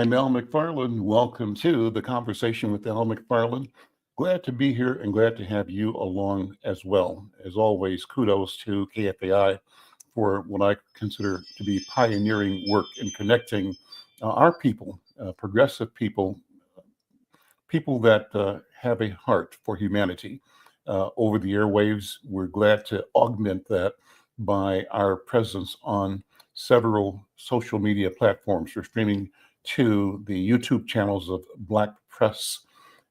I'm Al McFarlane. Welcome to the Conversation with Al McFarlane. Glad to be here and glad to have you along as well. As always, kudos to KFAI for what I consider to be pioneering work in connecting our people, progressive people, people that have a heart for humanity. Over the airwaves, we're glad to augment that by our presence on several social media platforms. We're streaming to the YouTube channels of Black Press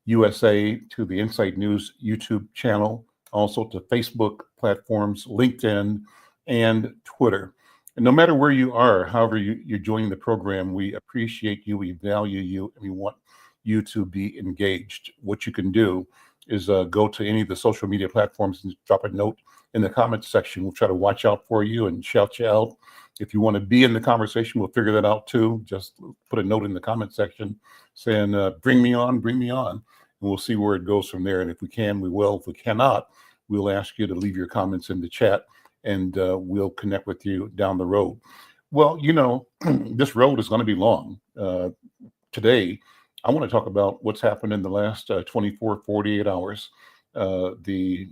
USA, to the Insight News YouTube channel, also to Facebook platforms, LinkedIn, and Twitter. And no matter where you are, however you're joining the program, we appreciate you, we value you, and we want you to be engaged. What you can do is go to any of the social media platforms and drop a note in the comments section. We'll try to watch out for you and shout you out. If you want to be in the conversation, we'll figure that out too. Just put a note in the comment section saying, bring me on, and we'll see where it goes from there. And if we can, we will. If we cannot, we'll ask you to leave your comments in the chat and we'll connect with you down the road. Well, this road is going to be long. Today, I want to talk about what's happened in the last 24, 48 hours. The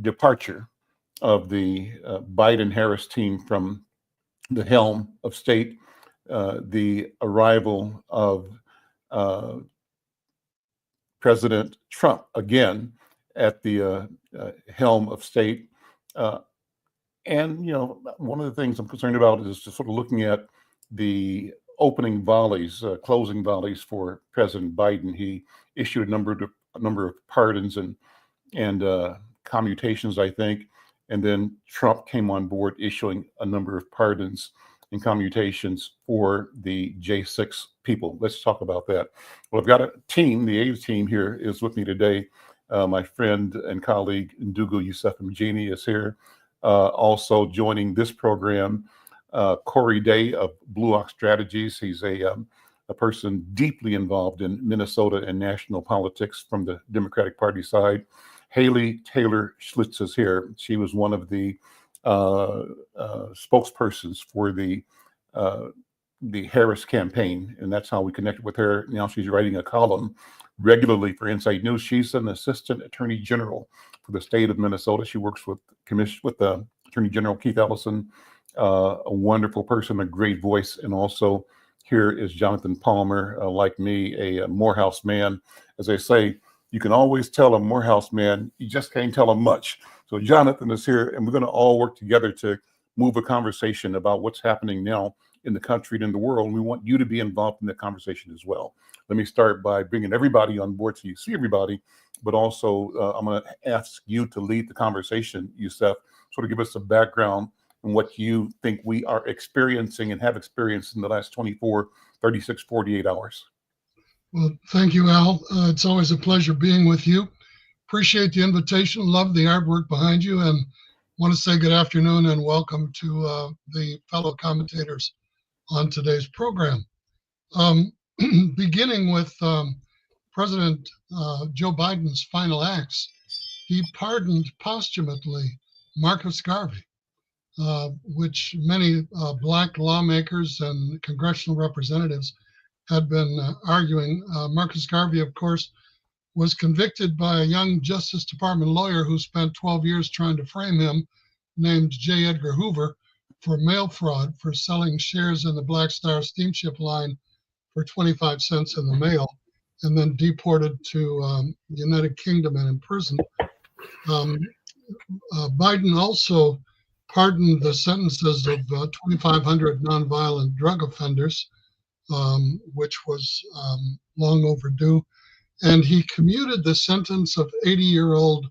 departure of the Biden-Harris team from the helm of state, the arrival of President Trump again at the helm of state. And one of the things I'm concerned about is just sort of looking at the opening volleys, closing volleys for President Biden. He issued a number of pardons and commutations, I think, and then Trump came on board issuing a number of pardons and commutations for the J6 people. Let's talk about that. Well, I've got a team. The A team here is with me today. My friend and colleague Ndugu Yusef Mgeni is here. Also joining this program, Corey Day of Blue Ox Strategies. He's a person deeply involved in Minnesota and national politics from the Democratic Party side. Haley Taylor Schlitz is here. She was one of the spokespersons for the Harris campaign, and that's how we connected with her. Now she's writing a column regularly for Insight News. She's an assistant attorney general for the state of Minnesota. She works with the Attorney General Keith Ellison. A wonderful person, a great voice. And also here is Jonathan Palmer, like me, a Morehouse man. As I say, you can always tell a Morehouse man, you just can't tell him much. So Jonathan is here, and we're going to all work together to move a conversation about what's happening now in the country and in the world. And we want you to be involved in the conversation as well. Let me start by bringing everybody on board so you see everybody, but also I'm going to ask you to lead the conversation, Yusef, sort of give us a background and what you think we are experiencing and have experienced in the last 24, 36, 48 hours. Well, thank you, Al. It's always a pleasure being with you. Appreciate the invitation. Love the artwork behind you, and want to say good afternoon and welcome to the fellow commentators on today's program. Beginning with President Joe Biden's final acts, he pardoned posthumously Marcus Garvey, which many Black lawmakers and congressional representatives had been arguing. Marcus Garvey, of course, was convicted by a young Justice Department lawyer who spent 12 years trying to frame him, named J. Edgar Hoover, for mail fraud for selling shares in the Black Star steamship line for 25 cents in the mail, and then deported to the United Kingdom and imprisoned. Biden also pardoned the sentences of 2,500 nonviolent drug offenders, which was long overdue. And he commuted the sentence of 80-year-old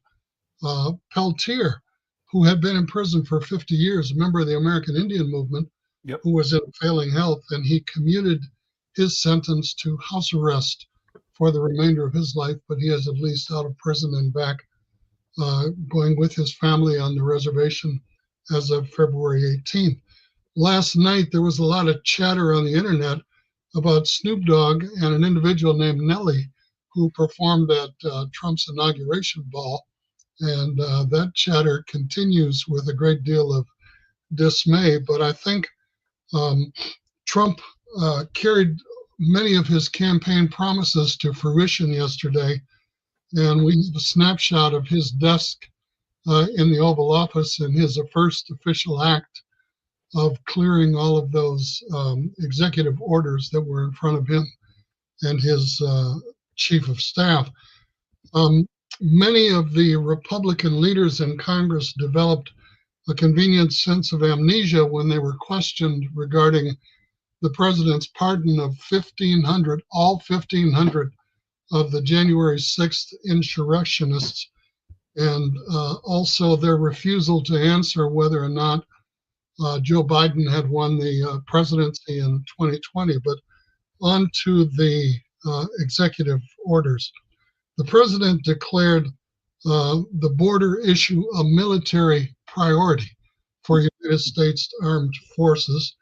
Peltier, who had been in prison for 50 years, a member of the American Indian movement, Yep. who was in failing health. And he commuted his sentence to house arrest for the remainder of his life, but he is at least out of prison and back going with his family on the reservation as of February 18th. Last night, there was a lot of chatter on the internet about Snoop Dogg and an individual named Nelly, who performed at Trump's inauguration ball. And that chatter continues with a great deal of dismay. But I think Trump carried many of his campaign promises to fruition yesterday, and we have a snapshot of his desk in the Oval Office and his first official act of clearing all of those executive orders that were in front of him and his chief of staff. Many of the Republican leaders in Congress developed a convenient sense of amnesia when they were questioned regarding the president's pardon of all 1,500 of the January 6th insurrectionists, and also their refusal to answer whether or not Joe Biden had won the presidency in 2020. But on to the executive orders. The president declared the border issue a military priority for United States Armed Forces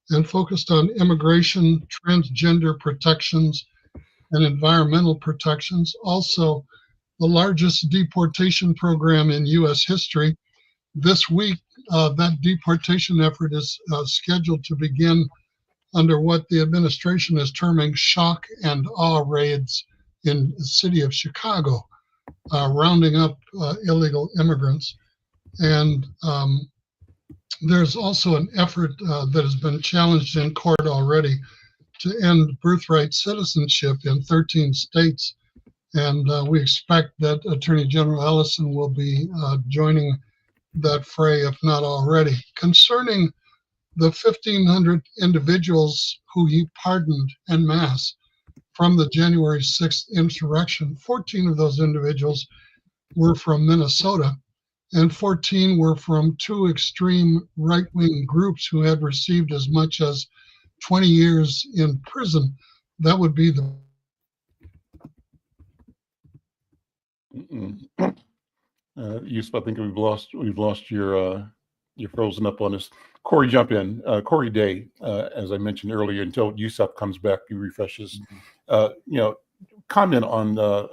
and focused on immigration, transgender protections, and environmental protections. Also, the largest deportation program in U.S. history. This week, that deportation effort is scheduled to begin under what the administration is terming shock and awe raids in the city of Chicago, rounding up illegal immigrants. And there's also an effort that has been challenged in court already to end birthright citizenship in 13 states. And we expect that Attorney General Ellison will be joining that fray, if not already. Concerning the 1,500 individuals who he pardoned en masse from the January 6th insurrection, 14 of those individuals were from Minnesota, and 14 were from two extreme right-wing groups who had received as much as 20 years in prison. That would be the Yusef, I think we've lost your you're frozen up on us. Corey, jump in. Corey Day, as I mentioned earlier, until Yusef comes back, he refreshes. Comment on the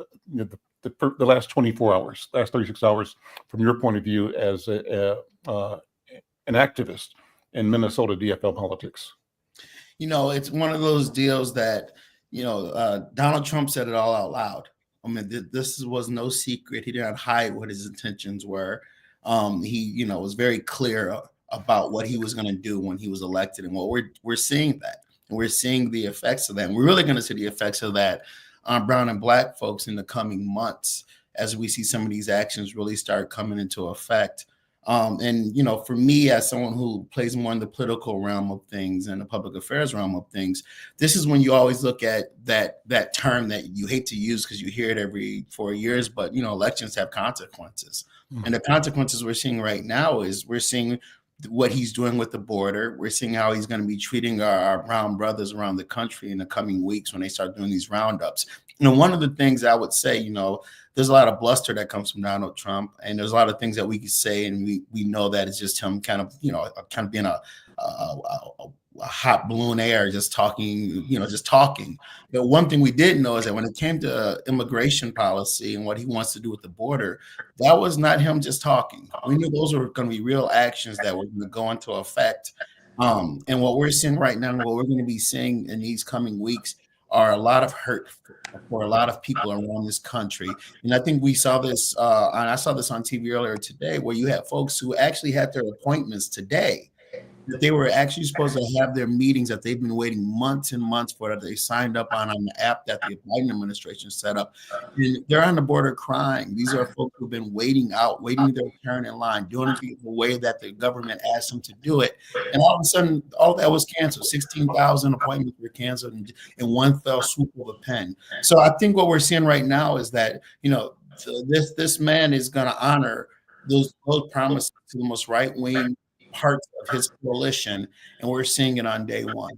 last 24 hours, last 36 hours, from your point of view as an activist in Minnesota DFL politics. It's one of those deals that, Donald Trump said it all out loud. I mean, this was no secret. He didn't hide what his intentions were. He, was very clear about what he was going to do when he was elected, and what we're seeing that, and we're seeing the effects of that. And we're really going to see the effects of that on brown and black folks in the coming months as we see some of these actions really start coming into effect. For me, as someone who plays more in the political realm of things and the public affairs realm of things, this is when you always look at that term that you hate to use because you hear it every 4 years, but elections have consequences. Mm-hmm. And the consequences we're seeing right now is we're seeing what he's doing with the border. We're seeing how he's going to be treating our brown brothers around the country in the coming weeks when they start doing these roundups. One of the things I would say, there's a lot of bluster that comes from Donald Trump, and there's a lot of things that we can say, and we know that it's just him kind of being a hot balloon air, just talking. But one thing we did know is that when it came to immigration policy and what he wants to do with the border, that was not him just talking. We knew those were going to be real actions that were going to go into effect. And what we're seeing right now, and what we're going to be seeing in these coming weeks, are a lot of hurt for a lot of people around this country. And I think we saw this, and I saw this on TV earlier today, where you had folks who actually had their appointments today, that they were actually supposed to have their meetings that they've been waiting months and months for, that they signed up on the app that the Biden administration set up. And they're on the border crying. These are folks who've been waiting their turn in line, doing it the way that the government asked them to do it. And all of a sudden, all that was canceled. 16,000 appointments were canceled in one fell swoop of a pen. So I think what we're seeing right now is that, this man is going to honor those promises to the most right-wing parts of his coalition, and we're seeing it on day one.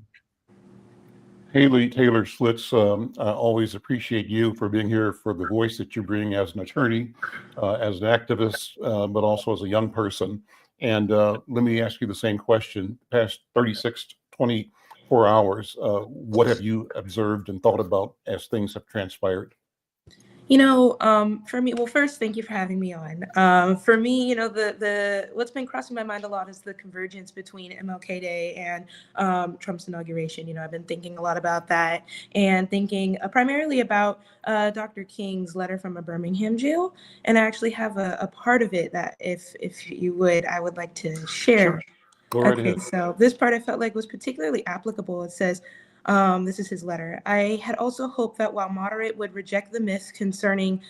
Haley Taylor Schlitz, I always appreciate you for being here, for the voice that you bring as an attorney, as an activist, but also as a young person. And let me ask you the same question. Past 36, 24 hours, what have you observed and thought about as things have transpired? For me, well, first, thank you for having me on. For me, the what's been crossing my mind a lot is the convergence between MLK Day and Trump's inauguration. I've been thinking a lot about that and thinking primarily about Dr. King's letter from a Birmingham jail, and I actually have a part of it that, if you would, I would like to share. Sure. Go right Okay, ahead. so this part I felt like was particularly applicable. It says, this is his letter. I had also hoped that while moderate would reject the myth concerning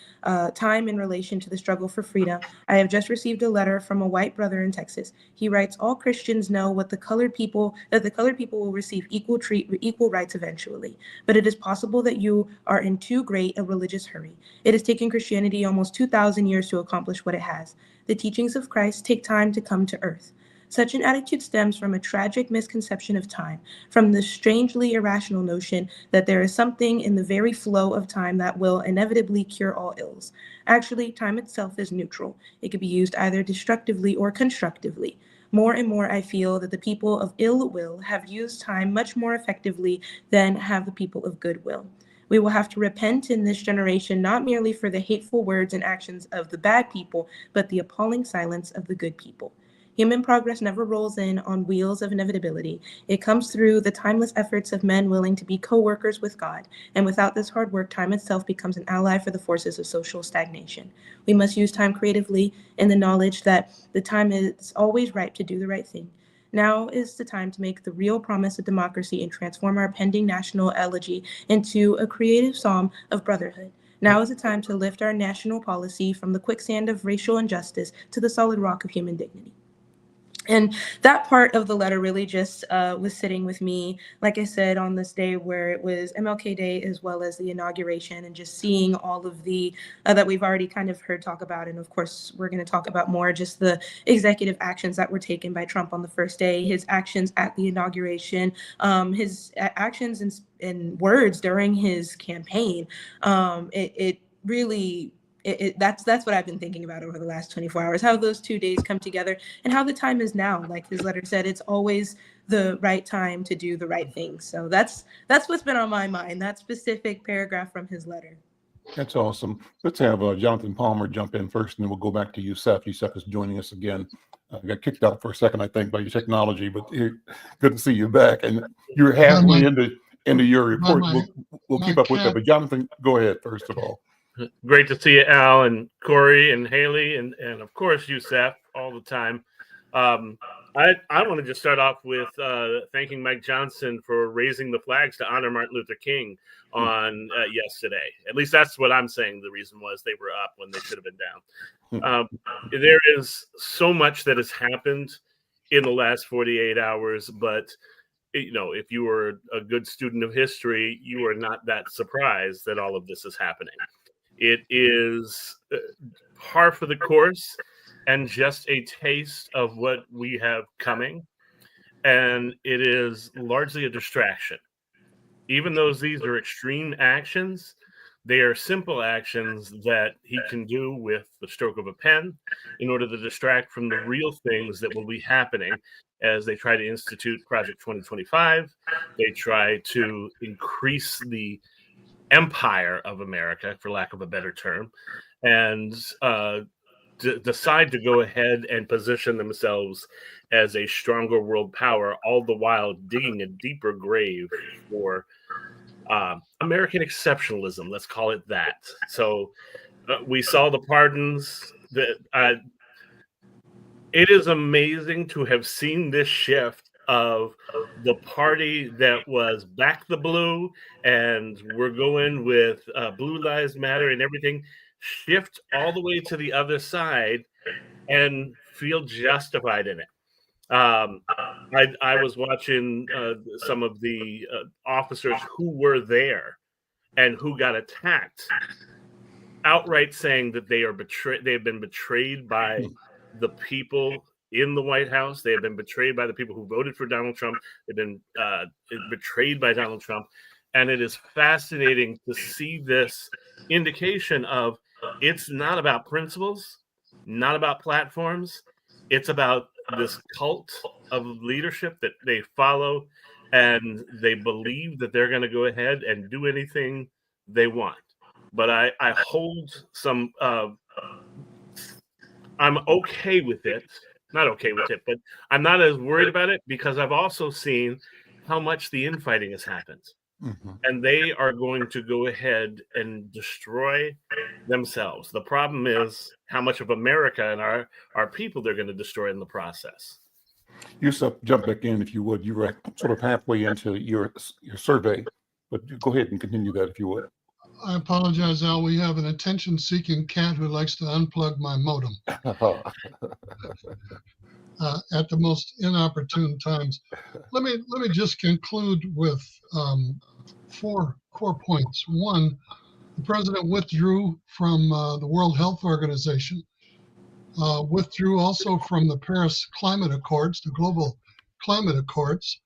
time in relation to the struggle for freedom, I have just received a letter from a white brother in Texas. He writes, all Christians know that the colored people will receive equal rights eventually. But it is possible that you are in too great a religious hurry. It has taken Christianity almost 2,000 years to accomplish what it has. The teachings of Christ take time to come to earth. Such an attitude stems from a tragic misconception of time, from the strangely irrational notion that there is something in the very flow of time that will inevitably cure all ills. Actually, time itself is neutral. It can be used either destructively or constructively. More and more, I feel that the people of ill will have used time much more effectively than have the people of goodwill. We will have to repent in this generation, not merely for the hateful words and actions of the bad people, but the appalling silence of the good people. Human progress never rolls in on wheels of inevitability. It comes through the timeless efforts of men willing to be co-workers with God. And without this hard work, time itself becomes an ally for the forces of social stagnation. We must use time creatively in the knowledge that the time is always right to do the right thing. Now is the time to make the real promise of democracy and transform our pending national elegy into a creative psalm of brotherhood. Now is the time to lift our national policy from the quicksand of racial injustice to the solid rock of human dignity. And that part of the letter really just was sitting with me, like I said, on this day where it was MLK Day as well as the inauguration, and just seeing all of the that we've already kind of heard talk about. And of course, we're going to talk about more just the executive actions that were taken by Trump on the first day, his actions at the inauguration, his actions and words during his campaign. It really that's what I've been thinking about over the last 24 hours, how those 2 days come together and how the time is now. Like his letter said, it's always the right time to do the right thing. So that's what's been on my mind, that specific paragraph from his letter. That's awesome. Let's have Jonathan Palmer jump in first, and then we'll go back to Yusef. Yusef is joining us again. Got kicked out for a second, I think, by your technology, but good to see you back. And you're halfway into your report. We'll keep up with that. But Jonathan, go ahead first of all. Great to see you, Al and Corey and Haley and of course Yusef all the time. I want to just start off with thanking Mike Johnson for raising the flags to honor Martin Luther King on yesterday. At least that's what I'm saying. The reason was they were up when they should have been down. There is so much that has happened in the last 48 hours, but if you were a good student of history, you are not that surprised that all of this is happening. It is par for the course and just a taste of what we have coming. And it is largely a distraction. Even though these are extreme actions, they are simple actions that he can do with the stroke of a pen in order to distract from the real things that will be happening as they try to institute Project 2025. They try to increase the empire of America, for lack of a better term, and decide to go ahead and position themselves as a stronger world power, all the while digging a deeper grave for American exceptionalism. Let's call it that. So we saw the pardons. It is amazing to have seen this shift of the party that was back the blue and we're going with Blue Lives Matter and everything, shift all the way to the other side and feel justified in it. I was watching some of the officers who were there and who got attacked, outright saying that they have been betrayed by the people in the White House. They have been betrayed by the people who voted for Donald Trump. They've been betrayed by Donald Trump. And it is fascinating to see this indication of it's not about principles, not about platforms. It's about this cult of leadership that they follow, and they believe that they're going to go ahead and do anything they want. but I hold some. I'm okay with it. Not okay with it, but I'm not as worried about it because I've also seen how much the infighting has happened. Mhm. And they are going to go ahead and destroy themselves. The problem is how much of America and our people they're going to destroy in the process. Yusef, jump back in if you would. You were sort of halfway into your survey, but go ahead and continue that if you would. I apologize, Al. We have an attention-seeking cat who likes to unplug my modem at the most inopportune times. Let me just conclude with 4 core points. One, the president withdrew from the World Health Organization, withdrew also from the Paris Climate Accords, the global climate accords,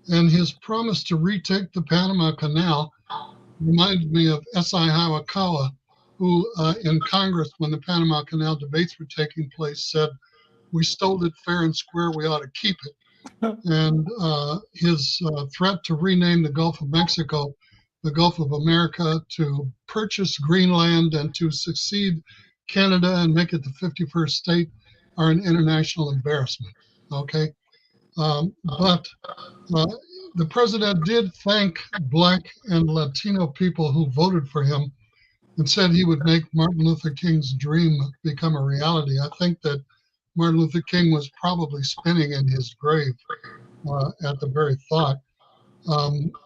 and his promise to retake the Panama Canal reminded me of S.I. Hayakawa, who in Congress, when the Panama Canal debates were taking place, said, "We stole it fair and square, we ought to keep it." And his threat to rename the Gulf of Mexico the Gulf of America, to purchase Greenland, and to succeed Canada and make it the 51st state are an international embarrassment. Okay. But the president did thank Black and Latino people who voted for him and said he would make Martin Luther King's dream become a reality. I think that Martin Luther King was probably spinning in his grave at the very thought.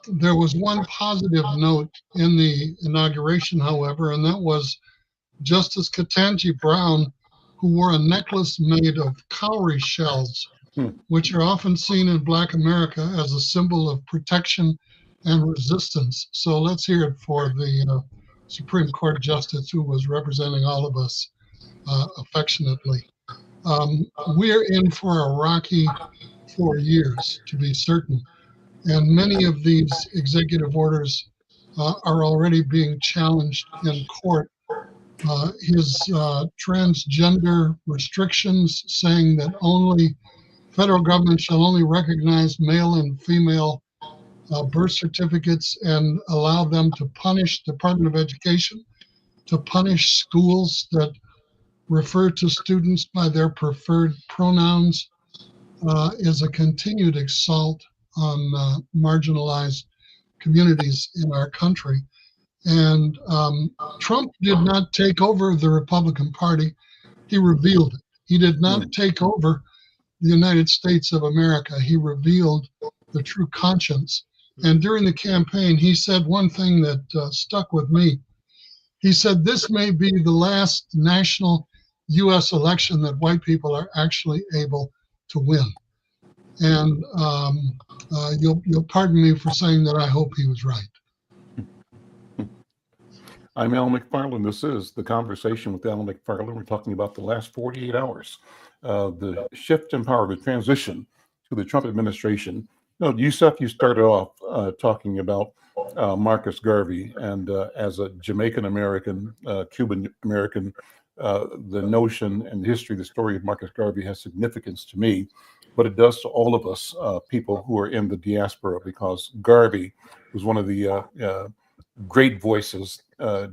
There was one positive note in the inauguration, however, and that was Justice Ketanji Brown, who wore a necklace made of cowrie shells, which are often seen in Black America as a symbol of protection and resistance. So let's hear it for the Supreme Court Justice who was representing all of us affectionately. We're in for a rocky 4 years, to be certain. And many of these executive orders are already being challenged in court. His transgender restrictions, saying that only federal government shall only recognize male and female birth certificates and allow them to punish Department of Education, to punish schools that refer to students by their preferred pronouns, is a continued assault on marginalized communities in our country. And Trump did not take over the Republican Party. He revealed it. He did not take over the United States of America. He revealed the true conscience. And during the campaign, he said one thing that stuck with me. He said, "This may be the last national U.S. election that white people are actually able to win." And you'll pardon me for saying that I hope he was right. I'm Al McFarlane. This is the Conversation with Al McFarlane. We're talking about the last 48 hours, the shift in power, the transition to the Trump administration. Yusef, you started off talking about Marcus Garvey, and as a Jamaican American, Cuban American, the notion and the history, the story of Marcus Garvey has significance to me, but it does to all of us people who are in the diaspora, because Garvey was one of the great voices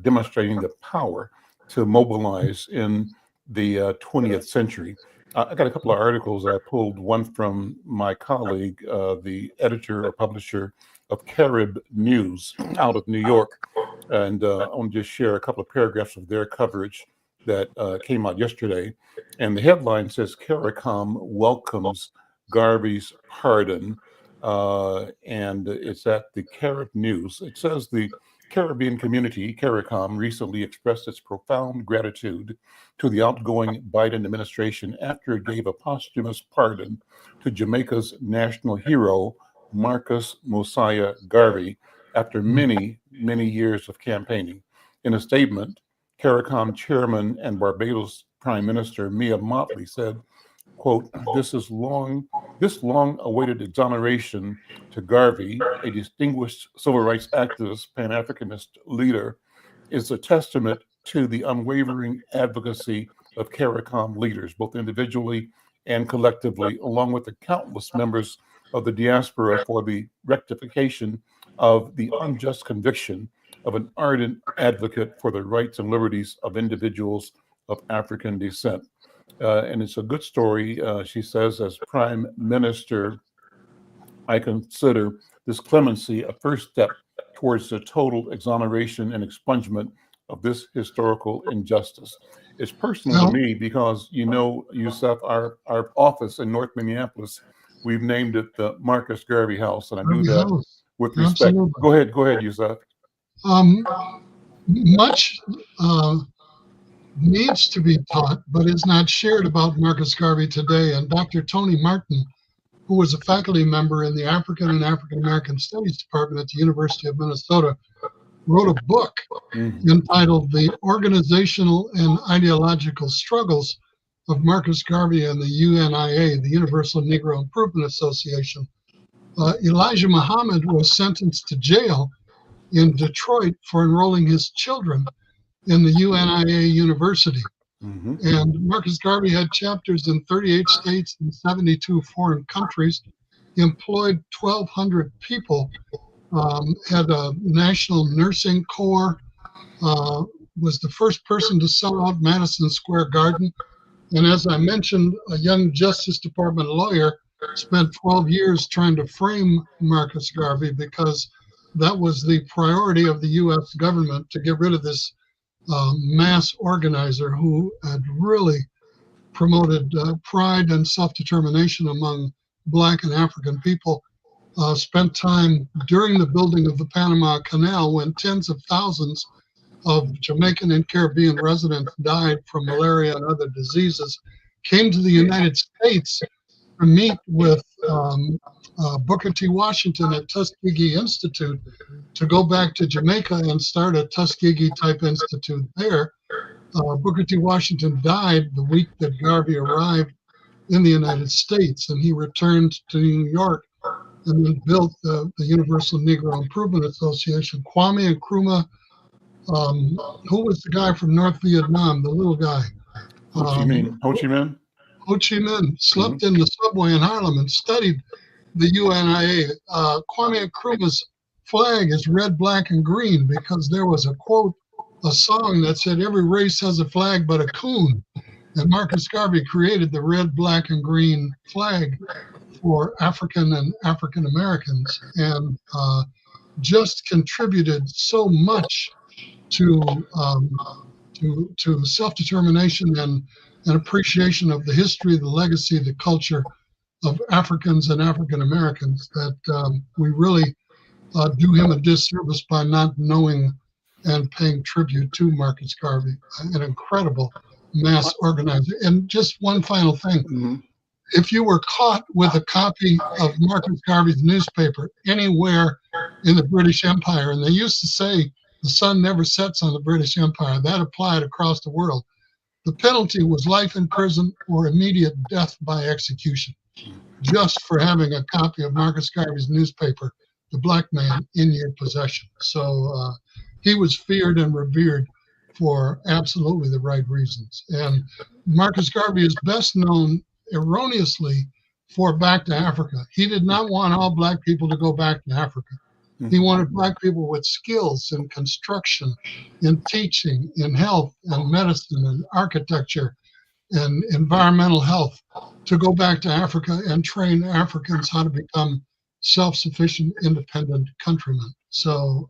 demonstrating the power to mobilize in the 20th century. I got a couple of articles I pulled, one from my colleague, the editor or publisher of Carib News out of New York. And I want to just share a couple of paragraphs of their coverage that came out yesterday. And the headline says, CARICOM welcomes Garvey's pardon. And it's at the Carib News. It says the Caribbean community, CARICOM, recently expressed its profound gratitude to the outgoing Biden administration after it gave a posthumous pardon to Jamaica's national hero, Marcus Mosiah Garvey, after many, many years of campaigning. In a statement, CARICOM chairman and Barbados Prime Minister Mia Mottley said, quote, this long-awaited exoneration to Garvey, a distinguished civil rights activist, Pan-Africanist leader, is a testament to the unwavering advocacy of CARICOM leaders, both individually and collectively, along with the countless members of the diaspora, for the rectification of the unjust conviction of an ardent advocate for the rights and liberties of individuals of African descent. And it's a good story. She says, as Prime Minister, I consider this clemency a first step towards the total exoneration and expungement of this historical injustice. It's personal to me because, you know, Yusef, our office in North Minneapolis, we've named it the Marcus Garvey House, and I do that with respect. Absolutely. Go ahead, Yusef. Much needs to be taught, but is not shared about Marcus Garvey today. And Dr. Tony Martin, who was a faculty member in the African and African American Studies Department at the University of Minnesota, wrote a book entitled The Organizational and Ideological Struggles of Marcus Garvey and the UNIA, the Universal Negro Improvement Association. Elijah Muhammad was sentenced to jail in Detroit for enrolling his children in the UNIA University. And Marcus Garvey had chapters in 38 states and 72 foreign countries. He employed 1,200 people, had a national nursing corps, was the first person to sell out Madison Square Garden. And as I mentioned, a young Justice Department lawyer spent 12 years trying to frame Marcus Garvey because that was the priority of the U.S. government, to get rid of this mass organizer who had really promoted pride and self-determination among Black and African people. Spent time during the building of the Panama Canal when tens of thousands of Jamaican and Caribbean residents died from malaria and other diseases, came to the United States to meet with Booker T. Washington at Tuskegee Institute to go back to Jamaica and start a Tuskegee type institute there. Booker T. Washington died the week that Garvey arrived in the United States, and he returned to New York and then built the Universal Negro Improvement Association. Kwame Nkrumah, who was the guy from North Vietnam, the little guy? Ho Chi Minh. Ho Chi Minh slept in the subway in Harlem and studied the UNIA. Kwame Nkrumah's flag is red, black, and green because there was a quote, a song that said every race has a flag but a coon. And Marcus Garvey created the red, black, and green flag for African and African Americans, and just contributed so much to self-determination and appreciation of the history, the legacy, the culture of Africans and African Americans that we really do him a disservice by not knowing and paying tribute to Marcus Garvey, an incredible mass organizer. And just one final thing. If you were caught with a copy of Marcus Garvey's newspaper anywhere in the British Empire, and they used to say the sun never sets on the British Empire, that applied across the world, the penalty was life in prison or immediate death by execution, just for having a copy of Marcus Garvey's newspaper, The Black Man, in your possession. So he was feared and revered for absolutely the right reasons. And Marcus Garvey is best known erroneously for Back to Africa. He did not want all Black people to go back to Africa. He wanted Black people with skills in construction, in teaching, in health and medicine and architecture and environmental health to go back to Africa and train Africans how to become self-sufficient, independent countrymen. So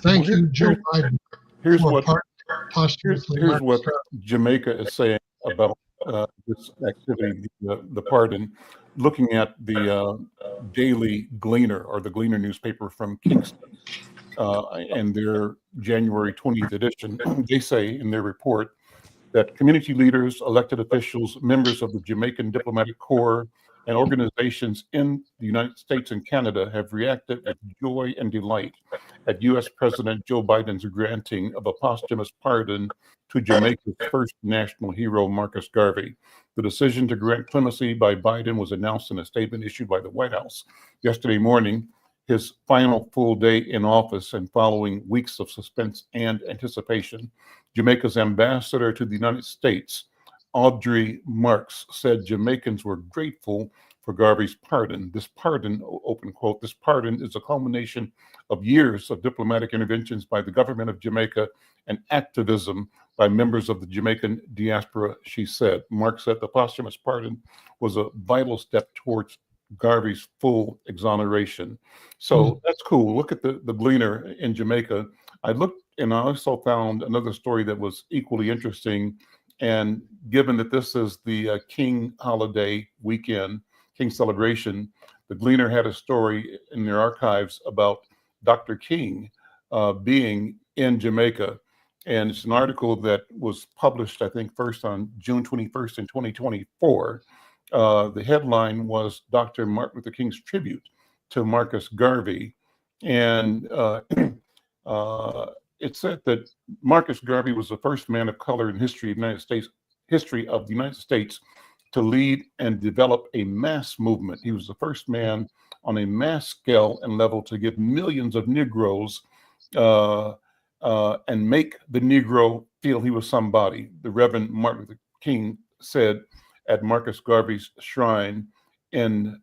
thank you, Joe Biden. Here's for here's what Jamaica is saying about this activity, the pardon, looking at the Daily Gleaner, or the Gleaner newspaper from Kingston, and their January 20th edition. They say in their report that community leaders, elected officials, members of the Jamaican Diplomatic Corps, and organizations in the United States and Canada have reacted with joy and delight at U.S. President Joe Biden's granting of a posthumous pardon to Jamaica's first national hero, Marcus Garvey. The decision to grant clemency by Biden was announced in a statement issued by the White House yesterday morning, his final full day in office and following weeks of suspense and anticipation. Jamaica's ambassador to the United States, Audrey Marks, said Jamaicans were grateful for Garvey's pardon. This pardon, open quote, this pardon is a culmination of years of diplomatic interventions by the government of Jamaica and activism by members of the Jamaican diaspora, she said. Mark said the posthumous pardon was a vital step towards Garvey's full exoneration. So that's cool. Look at the Gleaner in Jamaica. I looked and I also found another story that was equally interesting. And given that this is the King holiday weekend, King celebration, the Gleaner had a story in their archives about Dr. King being in Jamaica. And it's an article that was published, I think, first on June 21st in 2024. The headline was Dr. Martin Luther King's tribute to Marcus Garvey. And it said that Marcus Garvey was the first man of color in history of the United States to lead and develop a mass movement. He was the first man on a mass scale and level to give millions of Negroes and make the Negro feel he was somebody. The Reverend Martin Luther King said at Marcus Garvey's shrine in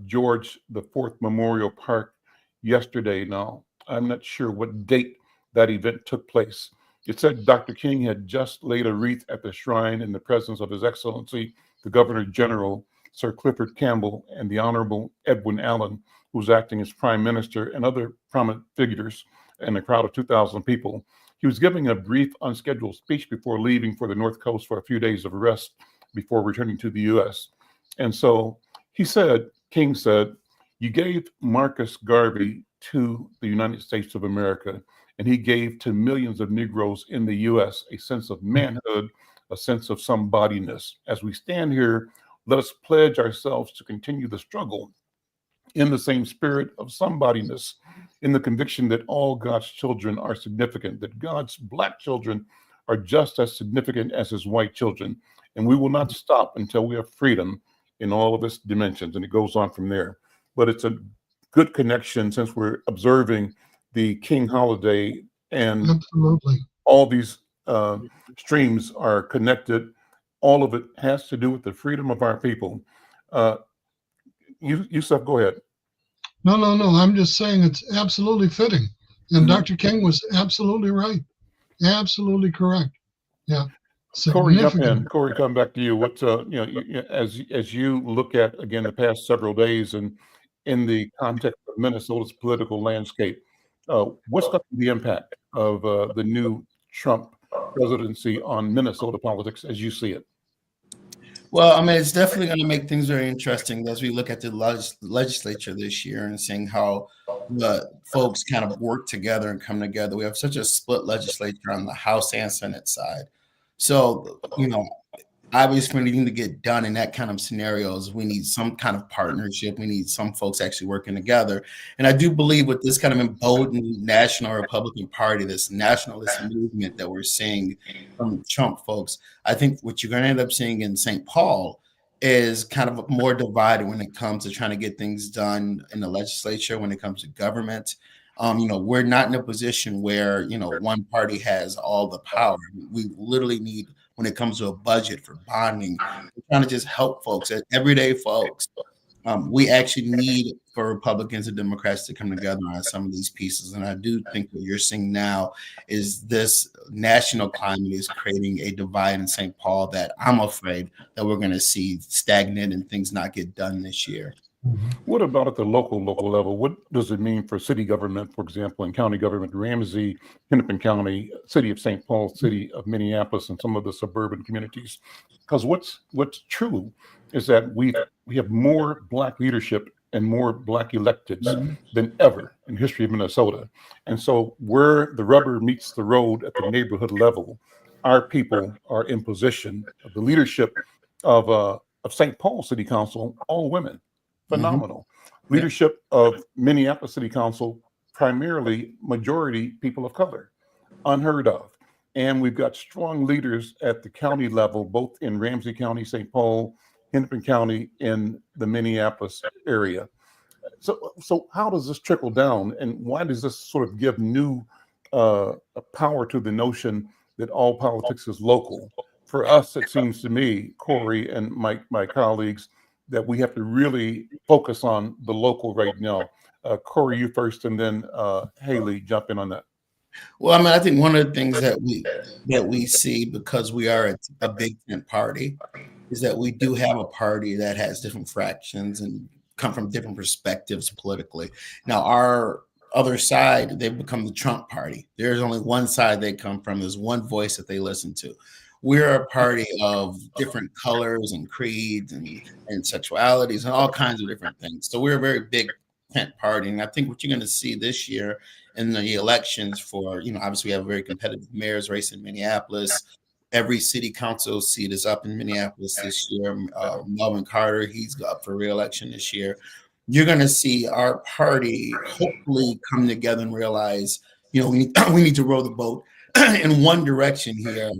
George IV Memorial Park yesterday. Now, I'm not sure what date that event took place. It said Dr. King had just laid a wreath at the shrine in the presence of His Excellency, the Governor General, Sir Clifford Campbell, and the Honorable Edwin Allen, who was acting as Prime Minister, and other prominent figures in a crowd of 2,000 people. He was giving a brief, unscheduled speech before leaving for the North Coast for a few days of rest before returning to the U.S. And so he said, King said, you gave Marcus Garvey to the United States of America, and he gave to millions of Negroes in the U.S. a sense of manhood, a sense of somebodyness. As we stand here, let us pledge ourselves to continue the struggle in the same spirit of somebodyness, in the conviction that all God's children are significant, that God's Black children are just as significant as His white children. And we will not stop until we have freedom in all of its dimensions. And it goes on from there. But it's a good connection since we're observing the King holiday, and Absolutely. all these streams are connected. All of it has to do with the freedom of our people. Yusef, go ahead. No. I'm just saying it's absolutely fitting. And Dr. King was absolutely right. Absolutely correct. Yeah. Corey, jump in. Corey, come back to you. What as you look at again the past several days, and in the context of Minnesota's political landscape, what's going to be the impact of the new Trump presidency on Minnesota politics as you see it? Well, I mean, it's definitely going to make things very interesting as we look at the legislature this year and seeing how the folks kind of work together and come together. We have such a split legislature on the House and Senate side. So, obviously, we need to get done in that kind of scenarios. We need some kind of partnership. We need some folks actually working together. And I do believe with this kind of emboldened National Republican Party, this nationalist movement that we're seeing from Trump folks, I think what you're going to end up seeing in St. Paul is kind of more divided when it comes to trying to get things done in the legislature, when it comes to government. We're not in a position where, one party has all the power. We literally need, when it comes to a budget for bonding, we're trying to just help folks, everyday folks. We actually need for Republicans and Democrats to come together on some of these pieces. And I do think what you're seeing now is this national climate is creating a divide in St. Paul that I'm afraid that we're going to see stagnant and things not get done this year. What about at the local level? What does it mean for city government, for example, and county government, Ramsey, Hennepin County, city of St. Paul, city of Minneapolis, and some of the suburban communities? Because what's true is that we have more Black leadership and more Black electeds than ever in history of Minnesota. And so where the rubber meets the road at the neighborhood level, our people are in position of the leadership of St. Paul City Council, all women. Phenomenal. Leadership of Minneapolis City Council, primarily majority people of color, unheard of. And we've got strong leaders at the county level, both in Ramsey County, St. Paul, Hennepin County, in the Minneapolis area. So how does this trickle down, and why does this sort of give new power to the notion that all politics is local? For us, it seems to me, Corey and my colleagues, that we have to really focus on the local right now? Corey, you first, and then Haley, jump in on that. Well, I mean, I think one of the things that we see, because we are a big tent party, is that we do have a party that has different fractions and come from different perspectives politically. Now, our other side, they've become the Trump party. There's only one side they come from. There's one voice that they listen to. We're a party of different colors and creeds and sexualities and all kinds of different things. So we're a very big tent party. And I think what you're going to see this year in the elections for, obviously we have a very competitive mayor's race in Minneapolis. Every city council seat is up in Minneapolis this year. Melvin Carter, he's up for re-election this year. You're going to see our party hopefully come together and realize, we need to row the boat in one direction here,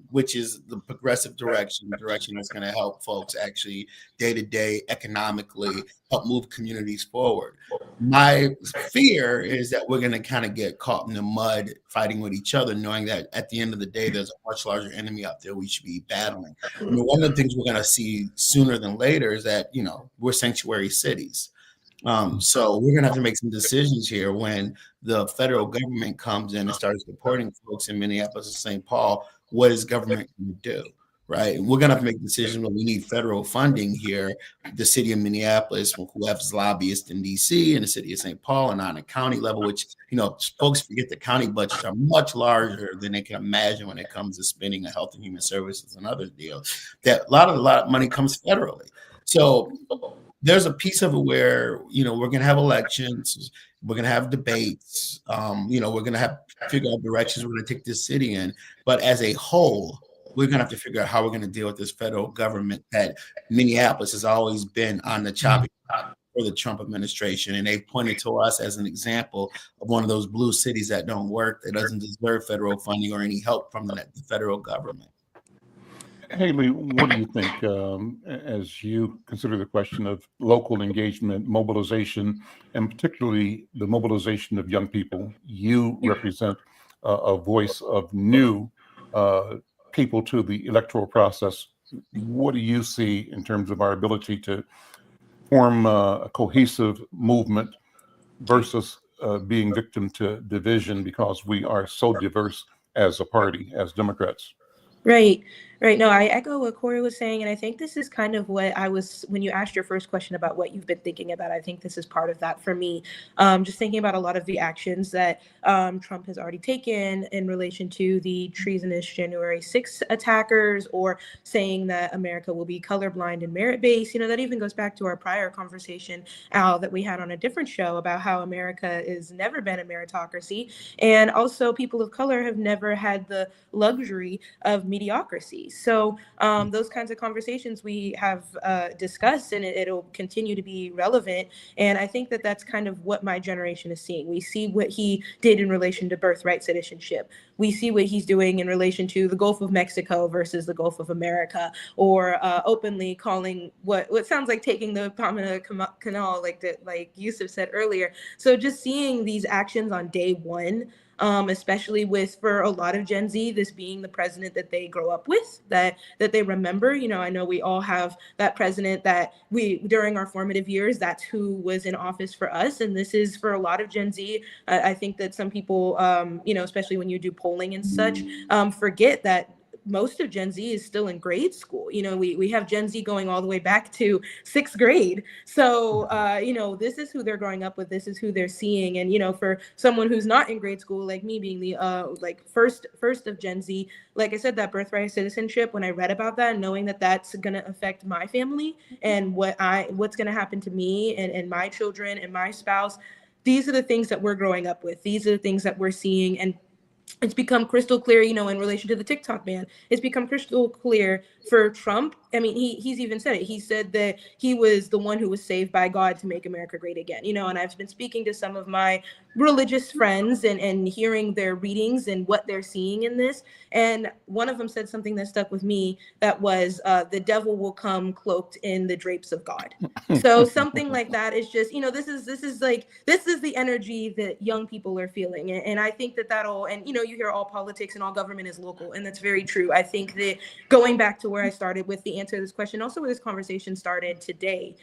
which is the progressive direction, the direction that's going to help folks actually day-to-day economically help move communities forward. My fear is that we're going to kind of get caught in the mud fighting with each other, knowing that at the end of the day, there's a much larger enemy out there we should be battling. I mean, one of the things we're going to see sooner than later is that, we're sanctuary cities. So we're going to have to make some decisions here when the federal government comes in and starts supporting folks in Minneapolis and St. Paul. What is government going to do, right? We're going to have to make decisions when we need federal funding here. The city of Minneapolis, who has lobbyists in D.C. and the city of St. Paul and on a county level, which, folks forget the county budgets are much larger than they can imagine when it comes to spending on health and human services and other deals. That a lot of money comes federally. So there's a piece of it where, we're going to have elections, we're going to have debates, we're going to have to figure out directions we're going to take this city in. But as a whole, we're going to have to figure out how we're going to deal with this federal government that Minneapolis has always been on the chopping block for the Trump administration. And they've pointed to us as an example of one of those blue cities that don't work, that doesn't deserve federal funding or any help from the federal government. Haley, what do you think as you consider the question of local engagement, mobilization, and particularly the mobilization of young people? You represent a voice of new people to the electoral process. What do you see in terms of our ability to form a cohesive movement versus being victim to division because we are so diverse as a party, as Democrats? Right. No, I echo what Corey was saying. And I think this is kind of what when you asked your first question about what you've been thinking about, I think this is part of that for me. Just thinking about a lot of the actions that Trump has already taken in relation to the treasonous January 6th attackers, or saying that America will be colorblind and merit-based. That even goes back to our prior conversation, Al, that we had on a different show about how America has never been a meritocracy. And also people of color have never had the luxury of mediocrity. So those kinds of conversations we have discussed, and it'll continue to be relevant. And I think that that's kind of what my generation is seeing. We see what he did in relation to birthright citizenship. We see what he's doing in relation to the Gulf of Mexico versus the Gulf of America, or openly calling what sounds like taking the Panama Canal, like Yusef said earlier. So just seeing these actions on day one, especially for a lot of Gen Z, this being the president that they grow up with, that they remember. I know we all have that president that during our formative years, that's who was in office for us. And this is for a lot of Gen Z. I think that some people, especially when you do polling and such, forget that most of Gen Z is still in grade school. We have Gen Z going all the way back to 6th grade. So, this is who they're growing up with. This is who they're seeing. And, for someone who's not in grade school, like me being the first of Gen Z, like I said, that birthright citizenship, when I read about that, knowing that that's going to affect my family and what's going to happen to me and my children and my spouse, these are the things that we're growing up with. These are the things that we're seeing. And it's become crystal clear, in relation to the TikTok ban. It's become crystal clear for Trump. I mean, he's even said it. He said that he was the one who was saved by God to make America great again. And I've been speaking to some of my religious friends and hearing their readings and what they're seeing in this. And one of them said something that stuck with me, that was the devil will come cloaked in the drapes of God. So something like that is just, this is the energy that young people are feeling. And I think that'll, and you hear all politics and all government is local, and that's very true. I think that going back to where I started with the answer this question, also where this conversation started today,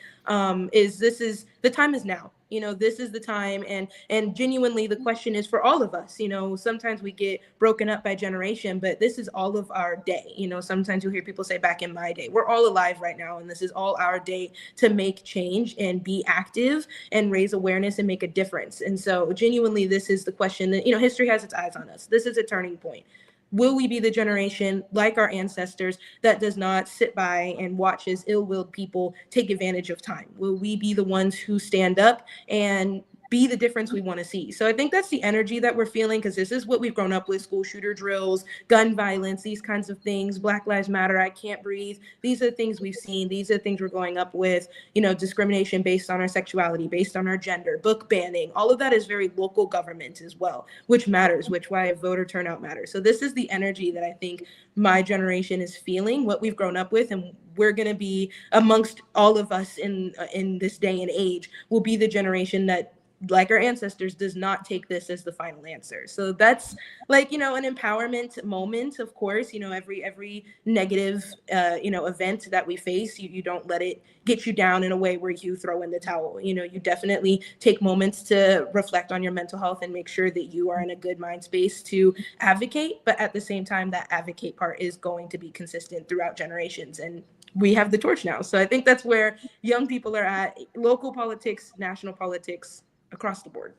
is the time is now. This is the time, and genuinely the question is for all of us. Sometimes we get broken up by generation, but this is all of our day. Sometimes you'll hear people say back in my day. We're all alive right now, and this is all our day to make change and be active and raise awareness and make a difference. And so genuinely, this is the question that, history has its eyes on us. This is a turning point. Will we be the generation like our ancestors that does not sit by and watch as ill-willed people take advantage of time? Will we be the ones who stand up and be the difference we want to see? So I think that's the energy that we're feeling, because this is what we've grown up with: school shooter drills, gun violence, these kinds of things, Black Lives Matter, I can't breathe. These are the things we've seen. These are the things we're growing up with, discrimination based on our sexuality, based on our gender, book banning. All of that is very local government as well, which matters, why voter turnout matters. So this is the energy that I think my generation is feeling, what we've grown up with, and we're going to be amongst all of us in this day and age, will be the generation that, like our ancestors, does not take this as the final answer. So that's an empowerment moment. Of course, every negative, event that we face, you don't let it get you down in a way where you throw in the towel. You definitely take moments to reflect on your mental health and make sure that you are in a good mind space to advocate. But at the same time, that advocate part is going to be consistent throughout generations. And we have the torch now. So I think that's where young people are at: local politics, national politics, across the board.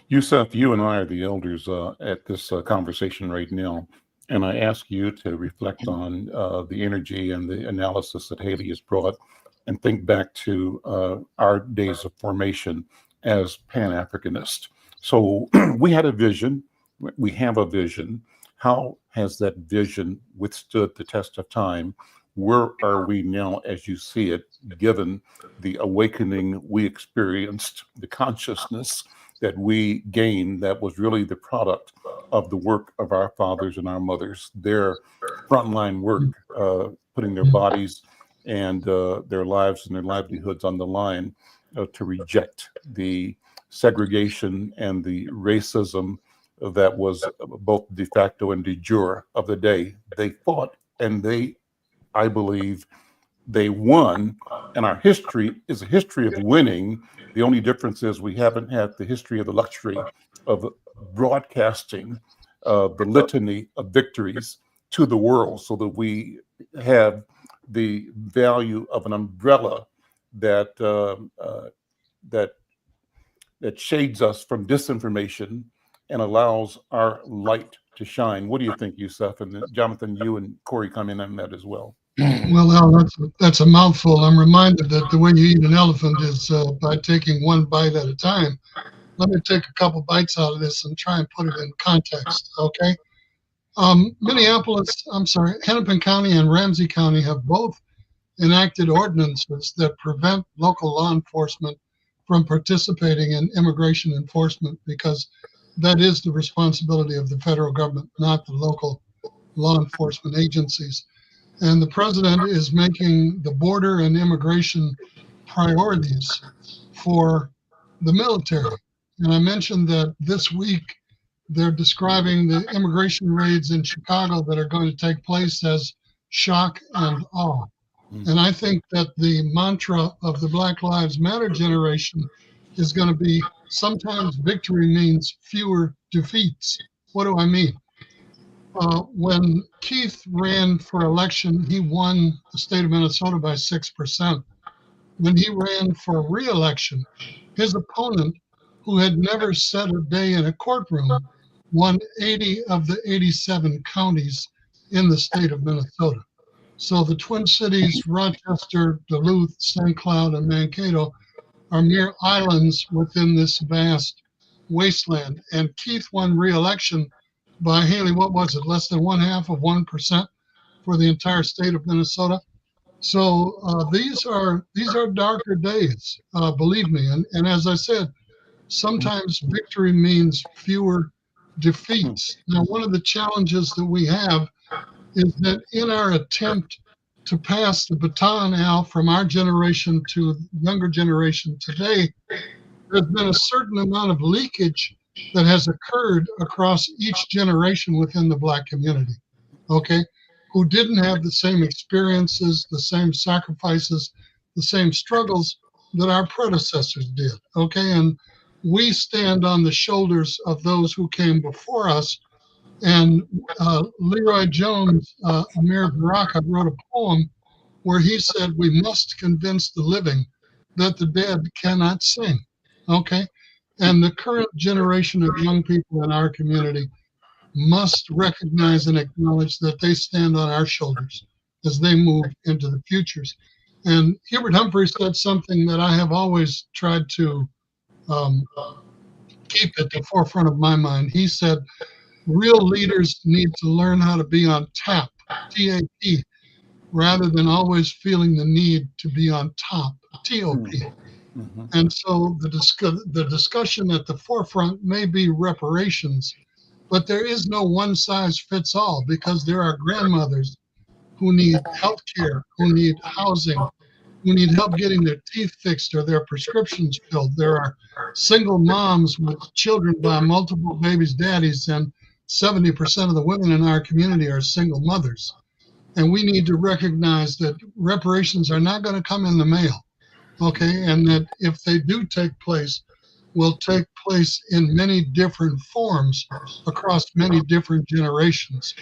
Yusef, you and I are the elders at this conversation right now, and I ask you to reflect on the energy and the analysis that Haley has brought, and think back to our days of formation as Pan-Africanists. So we had a vision, we have a vision. How has that vision withstood the test of time? Where are we now as you see it, given the awakening we experienced, the consciousness that we gained that was really the product of the work of our fathers and our mothers, their frontline work, putting their bodies and their lives and their livelihoods on the line to reject the segregation and the racism that was both de facto and de jure of the day. They fought, and I believe they won, and our history is a history of winning. The only difference is we haven't had the history of the luxury of broadcasting the litany of victories to the world, so that we have the value of an umbrella that shades us from disinformation and allows our light to shine. What do you think, Yusef? And then Jonathan, you and Corey come in on that as well. Well, Al, that's a mouthful. I'm reminded that the way you eat an elephant is by taking one bite at a time. Let me take a couple bites out of this and try and put it in context, okay? Hennepin County and Ramsey County have both enacted ordinances that prevent local law enforcement from participating in immigration enforcement, because that is the responsibility of the federal government, not the local law enforcement agencies. And the president is making the border and immigration priorities for the military. And I mentioned that this week they're describing the immigration raids in Chicago that are going to take place as shock and awe. And I think that the mantra of the Black Lives Matter generation is going to be, sometimes victory means fewer defeats. What do I mean? When Keith ran for election, he won the state of Minnesota by 6%. When he ran for re-election, his opponent, who had never set a day in a courtroom, won 80 of the 87 counties in the state of Minnesota. So the Twin Cities, Rochester, Duluth, St. Cloud, and Mankato are mere islands within this vast wasteland. And Keith won re-election by, Haley, what was it, less than 0.5% for the entire state of Minnesota. So these are darker days, believe me. And as I said, sometimes victory means fewer defeats. Now, one of the challenges that we have is that in our attempt to pass the baton, Al, from our generation to younger generation today, there's been a certain amount of leakage that has occurred across each generation within the Black community. Okay, who didn't have the same experiences, the same sacrifices, the same struggles that our predecessors did. Okay, and we stand on the shoulders of those who came before us. And Leroy Jones, Amir Baraka, wrote a poem where he said, "We must convince the living that the dead cannot sing." Okay, and the current generation of young people in our community must recognize and acknowledge that they stand on our shoulders as they move into the futures. And Hubert Humphrey said something that I have always tried to um, keep at the forefront of my mind. He said, real leaders need to learn how to be on tap, T-A-P, rather than always feeling the need to be on top, T-O-P. Mm-hmm. And so the discussion at the forefront may be reparations, but there is no one size fits all, because there are grandmothers who need health care, who need housing, who need help getting their teeth fixed or their prescriptions filled. There are single moms with children by multiple babies' daddies, and 70% of the women in our community are single mothers. And we need to recognize that reparations are not going to come in the mail, okay? And that if they do take place, will take place in many different forms across many different generations.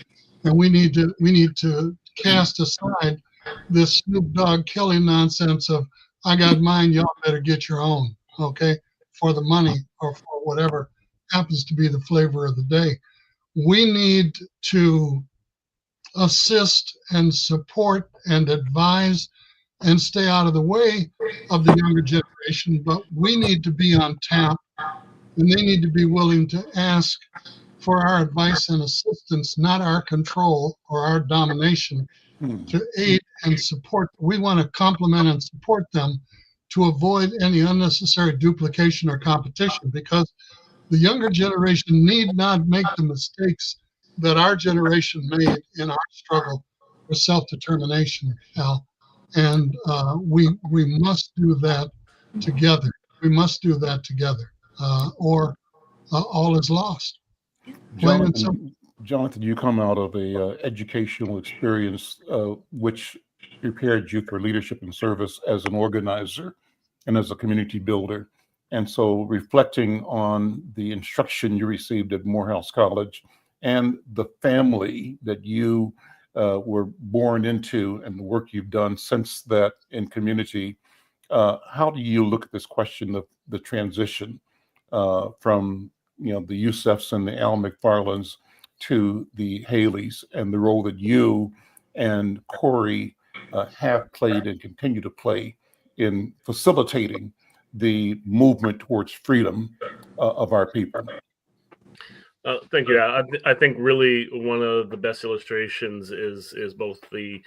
And we need to cast aside this Snoop Dogg Kelly nonsense of, I got mine, y'all better get your own, okay, for the money or for whatever happens to be the flavor of the day. We need to assist and support and advise and stay out of the way of the younger generation, but we need to be on tap, and they need to be willing to ask for our advice and assistance, not our control or our domination, to aid and support. We want to complement and support them to avoid any unnecessary duplication or competition, because the younger generation need not make the mistakes that our generation made in our struggle for self-determination, Al. And we must do that together. We must do that together, or all is lost. Plain and simple. Jonathan, you come out of a educational experience which prepared you for leadership and service as an organizer and as a community builder. And so reflecting on the instruction you received at Morehouse College and the family that you were born into and the work you've done since that in community, how do you look at this question of the transition from the Yusefs and the Al McFarlanes to the Haleys, and the role that you and Corey have played and continue to play in facilitating the movement towards freedom of our people? Thank you. I think really one of the best illustrations is both the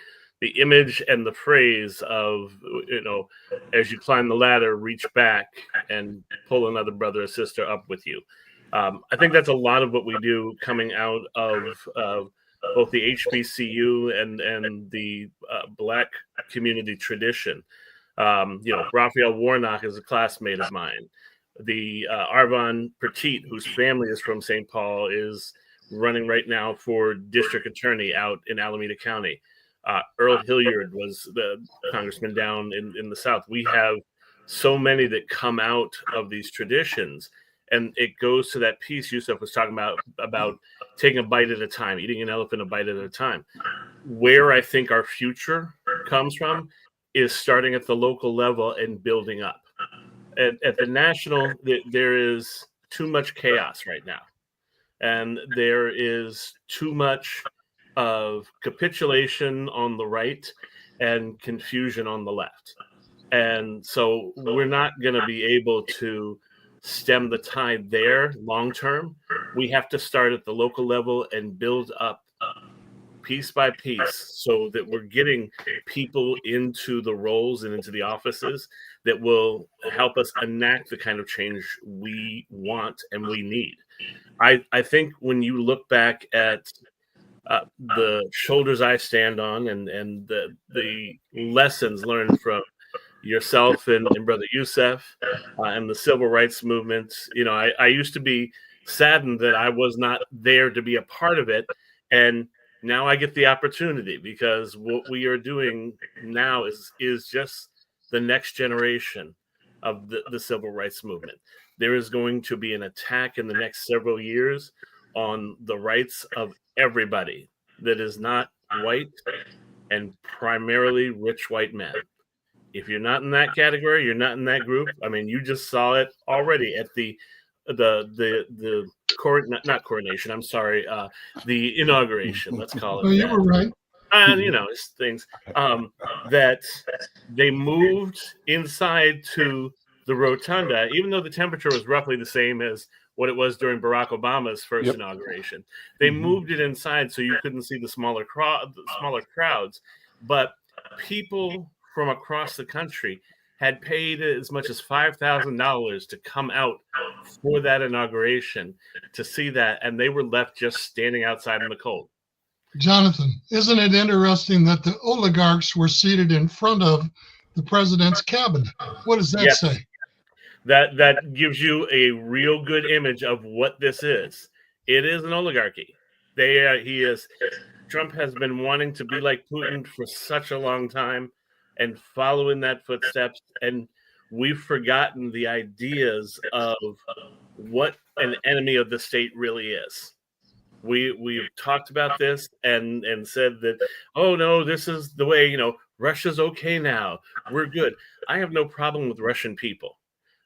image and the phrase of, as you climb the ladder, reach back and pull another brother or sister up with you. I think that's a lot of what we do coming out of both the HBCU and the Black community tradition. Raphael Warnock is a classmate of mine. The Arvon Petit, whose family is from St. Paul, is running right now for district attorney out in Alameda County. Earl Hilliard was the congressman down in the South. We have so many that come out of these traditions. And it goes to that piece Yusef was talking about taking a bite at a time, eating an elephant a bite at a time. Where I think our future comes from is starting at the local level and building up. At the national, there is too much chaos right now. And there is too much of capitulation on the right and confusion on the left. And so we're not going to be able to stem the tide there long term. We have to start at the local level and build up piece by piece so that we're getting people into the roles and into the offices that will help us enact the kind of change we want and we need. I think when you look back at the shoulders I stand on and the lessons learned from yourself and Brother Yusef and the civil rights movement, I used to be saddened that I was not there to be a part of it. And now I get the opportunity, because what we are doing now is just the next generation of the civil rights movement. There is going to be an attack in the next several years on the rights of everybody that is not white, and primarily rich white men. If you're not in that category, you're not in that group. I mean, you just saw it already at the not coronation. I'm sorry, the inauguration. Let's call it. Oh, you were right. And it's things that they moved inside to the rotunda, even though the temperature was roughly the same as what it was during Barack Obama's first inauguration. They moved it inside so you couldn't see the smaller crowds, but people from across the country had paid as much as $5,000 to come out for that inauguration to see that, and they were left just standing outside in the cold. Jonathan, isn't it interesting that the oligarchs were seated in front of the president's cabinet? What does that say? That gives you a real good image of what this is. It is an oligarchy. Trump has been wanting to be like Putin for such a long time and follow in that footsteps. And we've forgotten the ideas of what an enemy of the state really is. We've talked about this and said that, oh no, this is the way, Russia's okay now. We're good. I have no problem with Russian people.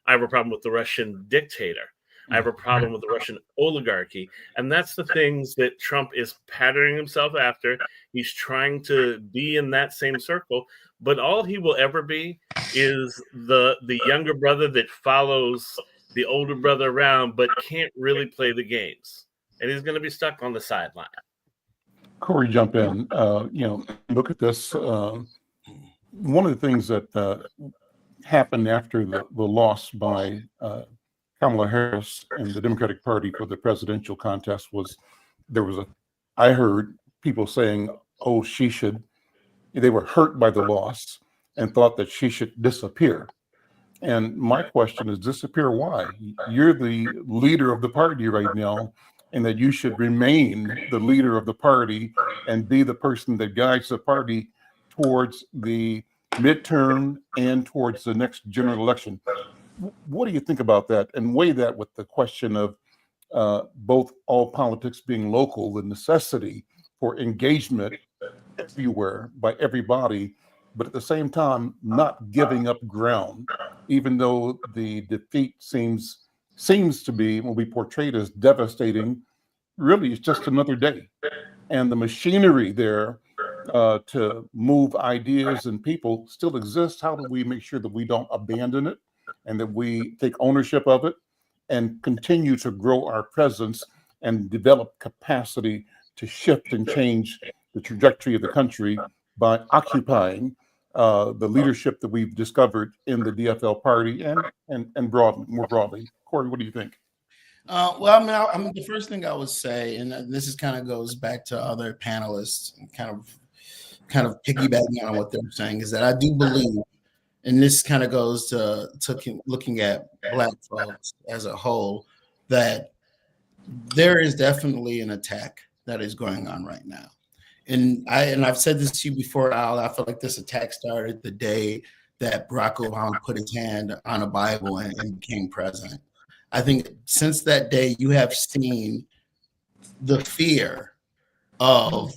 I have a problem with the Russian dictator. I have a problem with the Russian oligarchy. And that's the things that Trump is patterning himself after. He's trying to be in that same circle. But all he will ever be is the younger brother that follows the older brother around, but can't really play the games. And he's going to be stuck on the sideline. Corey, jump in. Look at this. One of the things that happened after the loss by Kamala Harris and the Democratic Party for the presidential contest was I heard people saying, oh, they were hurt by the loss and thought that she should disappear. And my question is, disappear why? You're the leader of the party right now, and that you should remain the leader of the party and be the person that guides the party towards the midterm and towards the next general election. What do you think about that? And weigh that with the question of both all politics being local, the necessity for engagement everywhere by everybody, but at the same time, not giving up ground, even though the defeat seems to be, will be portrayed as devastating. Really, it's just another day. And the machinery there to move ideas and people still exists. How do we make sure that we don't abandon it and that we take ownership of it and continue to grow our presence and develop capacity to shift and change the trajectory of the country by occupying the leadership that we've discovered in the DFL party and more broadly? Corey, what do you think? The first thing I would say, and this is kind of goes back to other panelists, and kind of piggybacking on what they're saying, is that I do believe, and this kind of goes to looking at Black folks as a whole, that there is definitely an attack that is going on right now. And I've said this to you before, Al. I feel like this attack started the day that Barack Obama put his hand on a Bible and became president. I think since that day, you have seen the fear of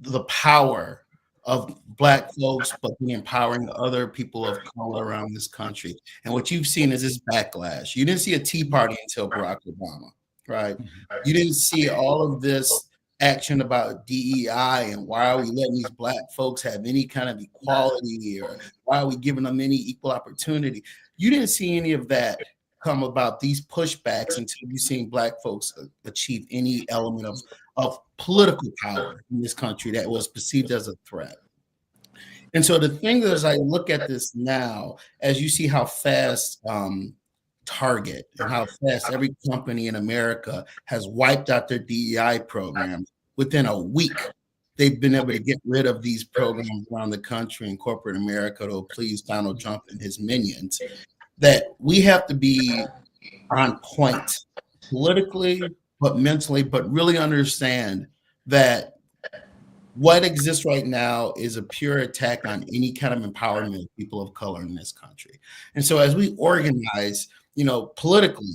the power of Black folks, but the empowering other people of color around this country. And what you've seen is this backlash. You didn't see a Tea Party until Barack Obama, right? You didn't see all of this action about DEI and why are we letting these Black folks have any kind of equality, or why are we giving them any equal opportunity? You didn't see any of that come about these pushbacks until you've seen Black folks achieve any element of political power in this country that was perceived as a threat. And so the thing is, I look at this now, as you see how fast Target and how fast every company in America has wiped out their DEI programs within a week. They've been able to get rid of these programs around the country in corporate America to please Donald Trump and his minions. That we have to be on point politically, but mentally, but really understand that what exists right now is a pure attack on any kind of empowerment of people of color in this country. And so as we organize, politically,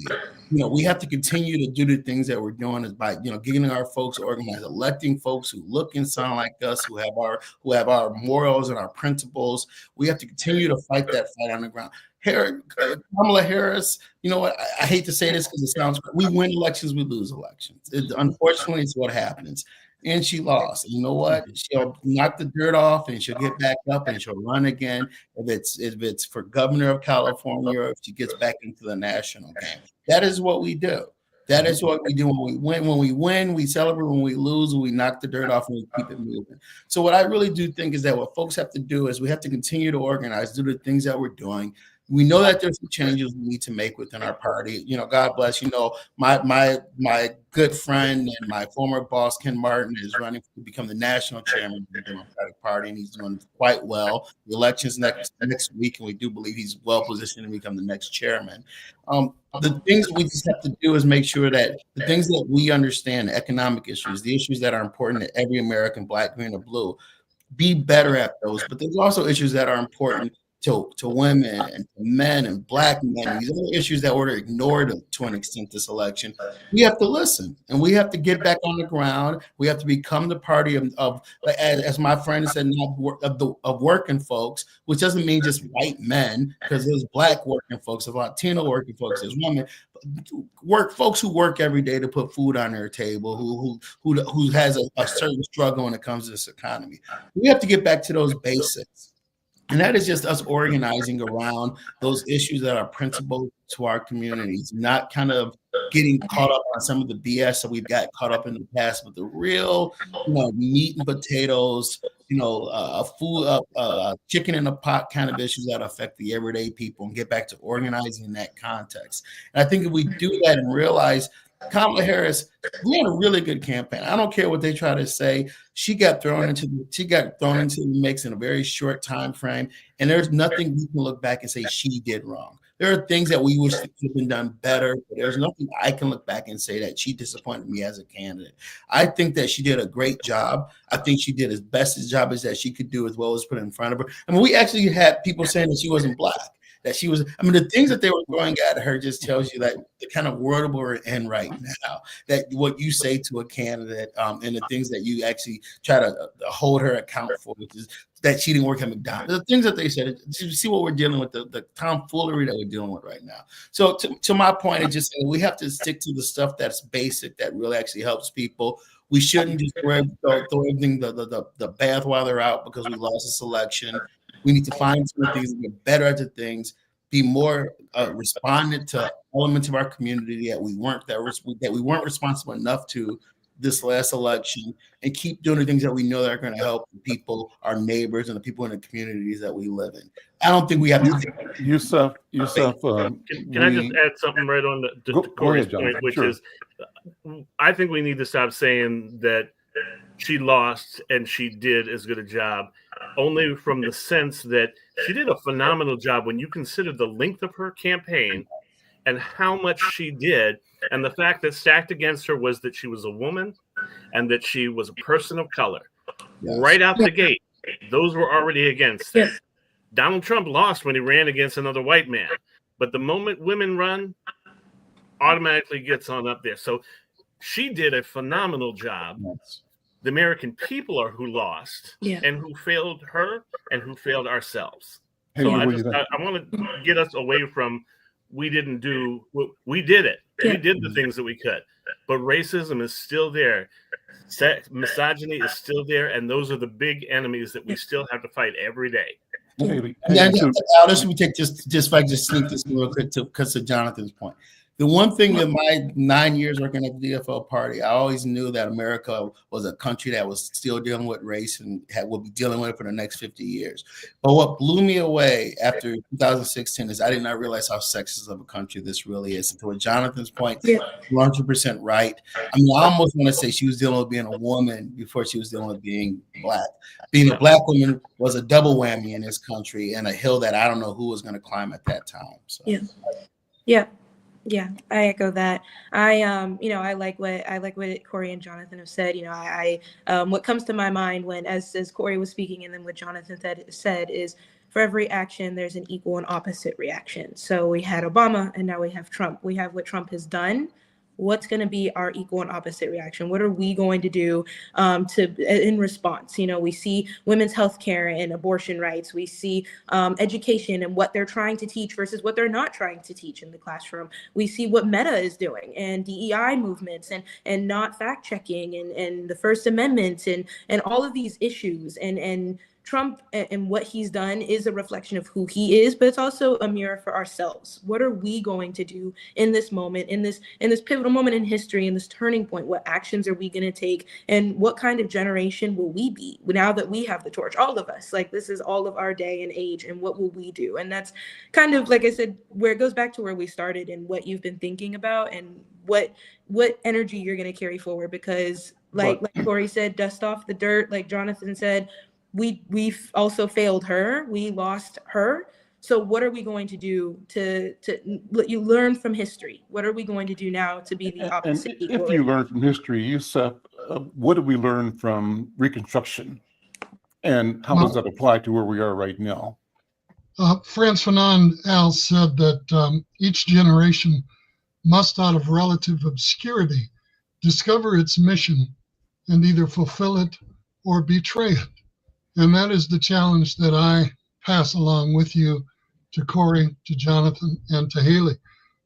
we have to continue to do the things that we're doing is by, getting our folks organized, electing folks who look and sound like us, who have our morals and our principles. We have to continue to fight that fight on the ground. Kamala Harris, you know what? I hate to say this because it sounds great. We win elections, we lose elections. Unfortunately, it's what happens. And she lost. And you know what? She'll knock the dirt off and she'll get back up and she'll run again. If it's for governor of California, or if she gets back into the national game. That is what we do. That is what we do when we win. When we win, we celebrate. When we lose, we knock the dirt off and we keep it moving. So what I really do think is that what folks have to do is we have to continue to organize, do the things that we're doing. We know that there's some changes we need to make within our party. God bless, my good friend and my former boss, Ken Martin, is running to become the national chairman of the Democratic Party, and he's doing quite well. The election's next week, and we do believe he's well positioned to become the next chairman. The things we just have to do is make sure that the things that we understand, economic issues, the issues that are important to every American, Black, green, or blue, be better at those. But there's also issues that are important to women and to men and Black men. These are issues that were ignored to an extent this election. We have to listen, and we have to get back on the ground. We have to become the party of as my friend said, of working folks, which doesn't mean just white men, because there's Black working folks, there's Latino working folks, there's women, folks who work every day to put food on their table, who has a certain struggle when it comes to this economy. We have to get back to those basics. And that is just us organizing around those issues that are principal to our communities, not kind of getting caught up on some of the BS that we've got caught up in the past, but the real, meat and potatoes, chicken in a pot kind of issues that affect the everyday people, and get back to organizing in that context. And I think if we do that and realize Kamala Harris, we had a really good campaign. I don't care what they try to say. She got thrown into the mix in a very short time frame, and there's nothing we can look back and say she did wrong. There are things that we wish could have been done better, but there's nothing I can look back and say that she disappointed me as a candidate. I think that she did a great job. I think she did as best a job as that she could do, as well as put in front of her. I mean, we actually had people saying that she wasn't Black. That she was, the things that they were throwing at her just tells you that the kind of world we're in right now, that what you say to a candidate and the things that you actually try to hold her account for, which is that she didn't work at McDonald's. The things that they said, you see what we're dealing with, the tomfoolery that we're dealing with right now. So to my point, it's just we have to stick to the stuff that's basic, that really actually helps people. We shouldn't just throw everything, the bathwater out because we lost this election. We need to find some things, get better at the things, be more respondent to elements of our community that we weren't responsible enough to this last election, and keep doing the things that we know that are going to help the people, our neighbors, and the people in the communities that we live in. I don't think we have to. Yusef, can I just add something right on to Corey's point, which is, I think we need to stop saying that she lost and she did as good a job, only from the sense that she did a phenomenal job when you consider the length of her campaign and how much she did. And the fact that stacked against her was that she was a woman and that she was a person of color. Yes. Right out the gate, those were already against her. Yes. Donald Trump lost when he ran against another white man. But the moment women run, automatically gets on up there. So she did a phenomenal job. Yes. The American people are who lost and who failed her and who failed ourselves. Hey, so I want to get us away from we did it. Yeah. We did the things that we could. But racism is still there. Misogyny is still there. And those are the big enemies that we still have to fight every day. Let me take just if I just sneak this real quick because of Jonathan's point. The one thing in my 9 years working at the DFL party, I always knew that America was a country that was still dealing with race and will be dealing with it for the next 50 years. But what blew me away after 2016 is I did not realize how sexist of a country this really is. And to Jonathan's point, 100% right. I mean, I almost want to say she was dealing with being a woman before she was dealing with being Black. Being a Black woman was a double whammy in this country and a hill that I don't know who was going to climb at that time. So. Yeah. Yeah, I echo that. I like what Corey and Jonathan have said. What comes to my mind when, as Corey was speaking, and then what Jonathan said is, for every action, there's an equal and opposite reaction. So we had Obama, and now we have Trump. We have what Trump has done. What's going to be our equal and opposite reaction? What are we going to do in response? We see women's health care and abortion rights. We see education and what they're trying to teach versus what they're not trying to teach in the classroom. We see what Meta is doing and DEI movements and not fact checking and the First Amendment and all of these issues and Trump and what he's done is a reflection of who he is, but it's also a mirror for ourselves. What are we going to do in this moment, in this pivotal moment in history, in this turning point? What actions are we going to take, and what kind of generation will we be now that we have the torch? All of us, like, this is all of our day and age, and what will we do? And that's kind of, like I said, where it goes back to where we started and what you've been thinking about and what energy you're going to carry forward. Because like Corey said, dust off the dirt. Like Jonathan said, we've also failed her. We lost her. So what are we going to do to let you learn from history? What are we going to do now to be the opposite? And if you learn from history, Yusef, what did we learn from Reconstruction? And how does that apply to where we are right now? Frantz Fanon, Al, said that each generation must, out of relative obscurity, discover its mission and either fulfill it or betray it. And that is the challenge that I pass along with you to Corey, to Jonathan, and to Haley.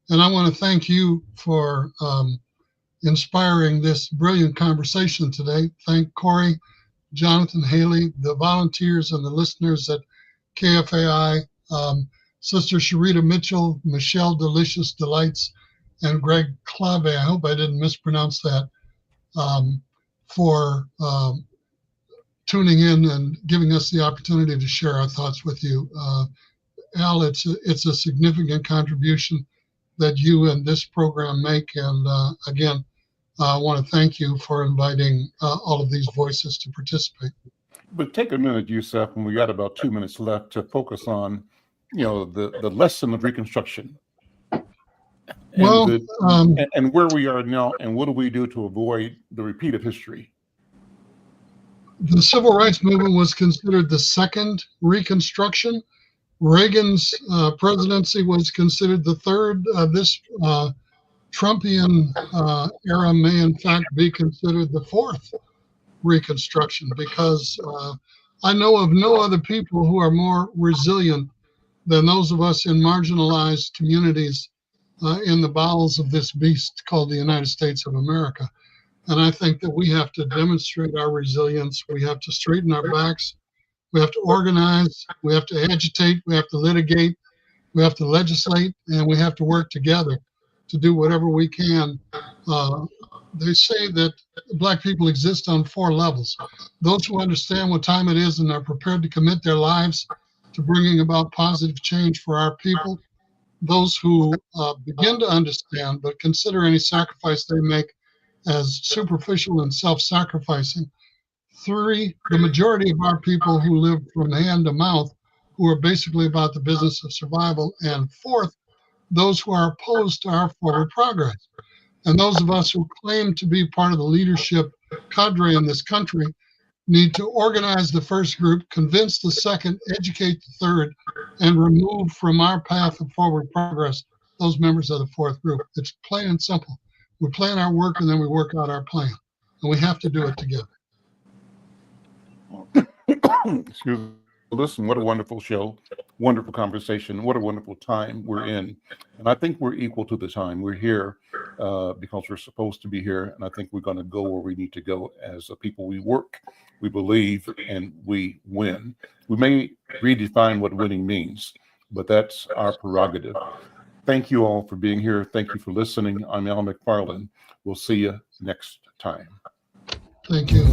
And I want to thank you for inspiring this brilliant conversation today. Thank Corey, Jonathan, Haley, the volunteers and the listeners at KFAI, Sister Sharita Mitchell, Michelle Delicious Delights, and Greg Clave, I hope I didn't mispronounce that, for tuning in and giving us the opportunity to share our thoughts with you. Al, it's a significant contribution that you and this program make. And again, I want to thank you for inviting all of these voices to participate. But take a minute, Yusef, and we got about 2 minutes left to focus on, the lesson of Reconstruction. And where we are now, and what do we do to avoid the repeat of history? The Civil Rights Movement was considered the second Reconstruction. Reagan's presidency was considered the third. This Trumpian era may, in fact, be considered the fourth Reconstruction, because I know of no other people who are more resilient than those of us in marginalized communities in the bowels of this beast called the United States of America. And I think that we have to demonstrate our resilience. We have to straighten our backs. We have to organize. We have to agitate. We have to litigate. We have to legislate. And we have to work together to do whatever we can. They say that Black people exist on 4 levels. Those who understand what time it is and are prepared to commit their lives to bringing about positive change for our people. Those who begin to understand but consider any sacrifice they make as superficial and self-sacrificing. 3, the majority of our people who live from hand to mouth, who are basically about the business of survival. And 4th, those who are opposed to our forward progress. And those of us who claim to be part of the leadership cadre in this country need to organize the first group, convince the second, educate the third, and remove from our path of forward progress those members of the 4th group. It's plain and simple. We plan our work and then we work out our plan. And we have to do it together. Excuse me. Listen, what a wonderful show, wonderful conversation, what a wonderful time we're in. And I think we're equal to the time. We're here because we're supposed to be here. And I think we're going to go where we need to go as a people. We work, we believe, and we win. We may redefine what winning means, but that's our prerogative. Thank you all for being here. Thank you for listening. I'm Al McFarlane. We'll see you next time. Thank you.